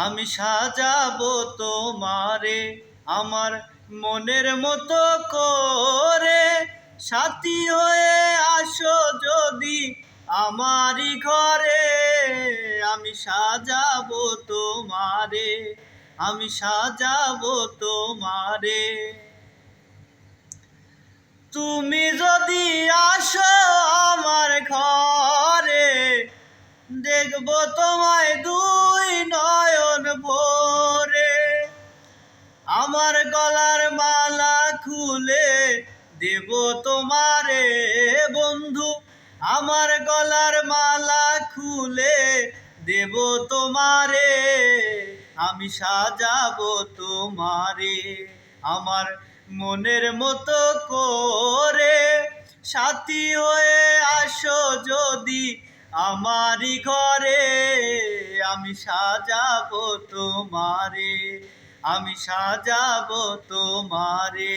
আমি সাজাবো তোমারে আমার মনের মতো করে। সাথী হয়ে আসো যদি আমারই ঘরে, আমি সাজাবো তোমারে, আমি সাজাবো তোমারে। তুমি যদি আসো আমার ঘরে, দেখবো তোমায় দুই নয়ন ভরে। আমার গলার মালা খুলে দেব তোমারে বন্ধু, আমার গলার মালা খুলে দেব তোমারে। আমি সাজাবো তোমারে আমার মনের মতো করে। সাথী হয়ে আসো যদি আমারই ঘরে, আমি সাজাবো তোমারে, আমি সাজাবো তোমারে।